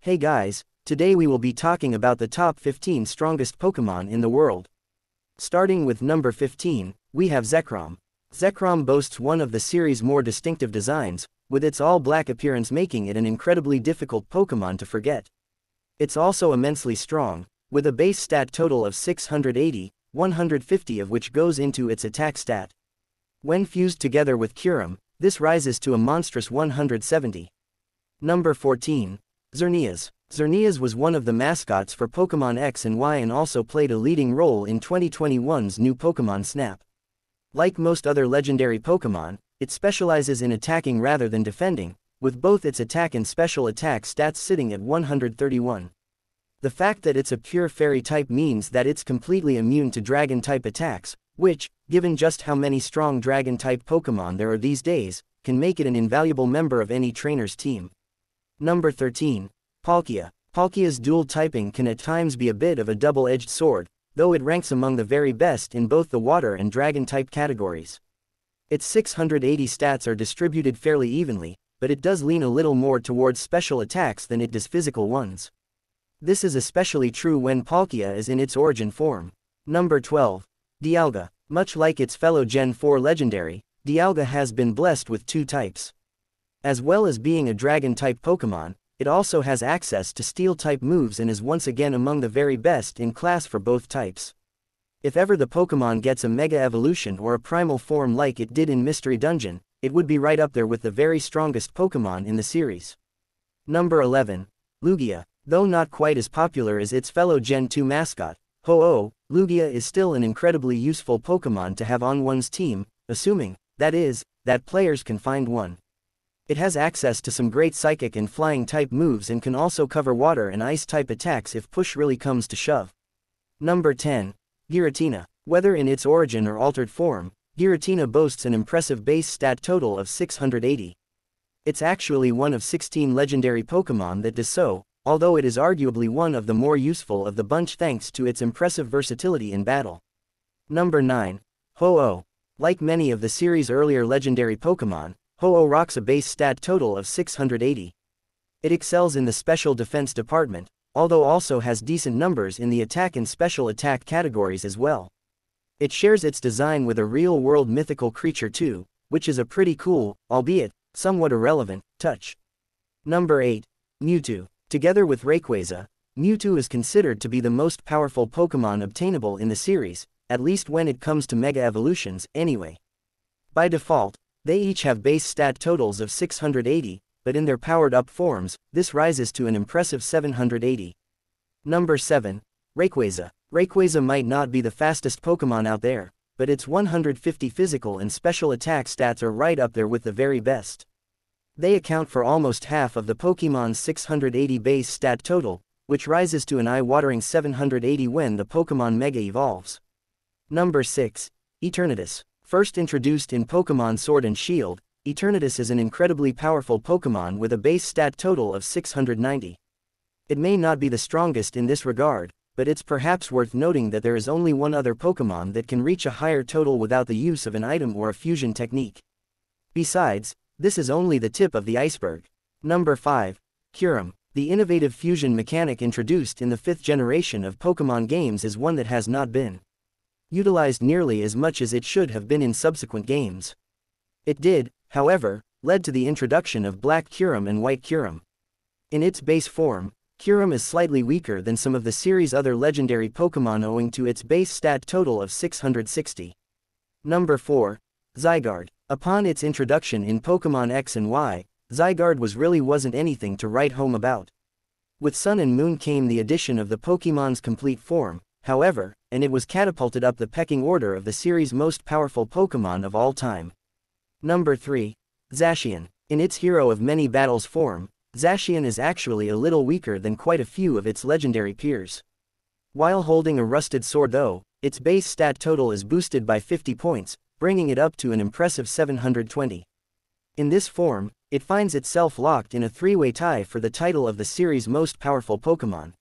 Hey guys, today we will be talking about the top 15 strongest Pokemon in the world. Starting with number 15, we have Zekrom. Zekrom boasts one of the series' more distinctive designs, with its all-black appearance making it an incredibly difficult Pokemon to forget. It's also immensely strong, with a base stat total of 680, 150 of which goes into its attack stat. When fused together with Kyurem, this rises to a monstrous 170. Number 14. Xerneas. Xerneas was one of the mascots for Pokemon X and Y and also played a leading role in 2021's new Pokemon Snap. Like most other legendary Pokemon, it specializes in attacking rather than defending, with both its attack and special attack stats sitting at 131. The fact that it's a pure fairy type means that it's completely immune to dragon type attacks, which, given just how many strong dragon type Pokemon there are these days, can make it an invaluable member of any trainer's team. Number 13. Palkia. Palkia's dual typing can at times be a bit of a double-edged sword, though it ranks among the very best in both the water and dragon type categories. Its 680 stats are distributed fairly evenly, but it does lean a little more towards special attacks than it does physical ones. This is especially true when Palkia is in its origin form. Number 12. Dialga. Much like its fellow Gen 4 legendary, Dialga has been blessed with two types. As well as being a dragon-type Pokemon, it also has access to steel-type moves and is once again among the very best in class for both types. If ever the Pokemon gets a Mega Evolution or a primal form like it did in Mystery Dungeon, it would be right up there with the very strongest Pokemon in the series. Number 11. Lugia. Though not quite as popular as its fellow Gen 2 mascot, Ho-Oh, Lugia is still an incredibly useful Pokemon to have on one's team, assuming, that is, that players can find one. It has access to some great psychic and flying type moves and can also cover water and ice type attacks if push really comes to shove. Number 10. Giratina. Whether in its origin or altered form, Giratina boasts an impressive base stat total of 680. It's actually one of 16 legendary Pokemon that does so, although it is arguably one of the more useful of the bunch thanks to its impressive versatility in battle. Number 9. Ho-Oh. Like many of the series' earlier legendary Pokemon, Ho-Oh rocks a base stat total of 680. It excels in the special defense department, although also has decent numbers in the attack and special attack categories as well. It shares its design with a real-world mythical creature too, which is a pretty cool, albeit somewhat irrelevant, touch. Number 8. Mewtwo. Together with Rayquaza, Mewtwo is considered to be the most powerful Pokemon obtainable in the series, at least when it comes to Mega Evolutions, anyway. By default, they each have base stat totals of 680, but in their powered-up forms, this rises to an impressive 780. Number 7. Rayquaza. Rayquaza might not be the fastest Pokemon out there, but its 150 physical and special attack stats are right up there with the very best. They account for almost half of the Pokemon's 680 base stat total, which rises to an eye-watering 780 when the Pokemon Mega evolves. Number 6. Eternatus. First introduced in Pokemon Sword and Shield, Eternatus is an incredibly powerful Pokemon with a base stat total of 690. It may not be the strongest in this regard, but it's perhaps worth noting that there is only one other Pokemon that can reach a higher total without the use of an item or a fusion technique. Besides, this is only the tip of the iceberg. Number 5. Kyurem. The innovative fusion mechanic introduced in the 5th generation of Pokemon games is one that has not been utilized nearly as much as it should have been in subsequent games. It did, however, lead to the introduction of Black Kyurem and White Kyurem. In its base form, Kyurem is slightly weaker than some of the series' other legendary Pokemon owing to its base stat total of 660. Number 4. Zygarde. Upon its introduction in Pokemon X and Y, Zygarde wasn't anything to write home about. With Sun and Moon came the addition of the Pokemon's complete form, however, and it was catapulted up the pecking order of the series' most powerful Pokemon of all time. Number 3. Zacian. In its Hero of Many Battles form, Zacian is actually a little weaker than quite a few of its legendary peers. While holding a rusted sword though, its base stat total is boosted by 50 points, bringing it up to an impressive 720. In this form, it finds itself locked in a three-way tie for the title of the series' most powerful Pokemon.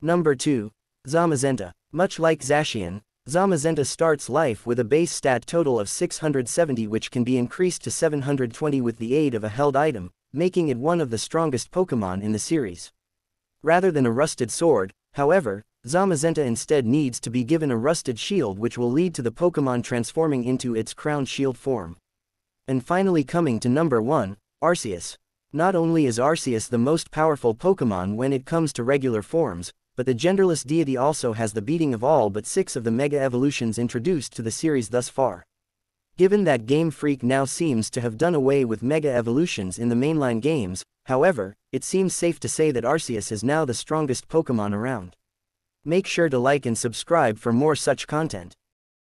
Number 2. Zamazenta. Much like Zacian, Zamazenta starts life with a base stat total of 670 which can be increased to 720 with the aid of a held item, making it one of the strongest Pokemon in the series. Rather than a rusted sword, however, Zamazenta instead needs to be given a rusted shield, which will lead to the Pokemon transforming into its crowned shield form. And finally, coming to number 1, Arceus. Not only is Arceus the most powerful Pokemon when it comes to regular forms, but the genderless deity also has the beating of all but 6 of the Mega Evolutions introduced to the series thus far. Given that Game Freak now seems to have done away with Mega Evolutions in the mainline games, however, it seems safe to say that Arceus is now the strongest Pokemon around. Make sure to like and subscribe for more such content.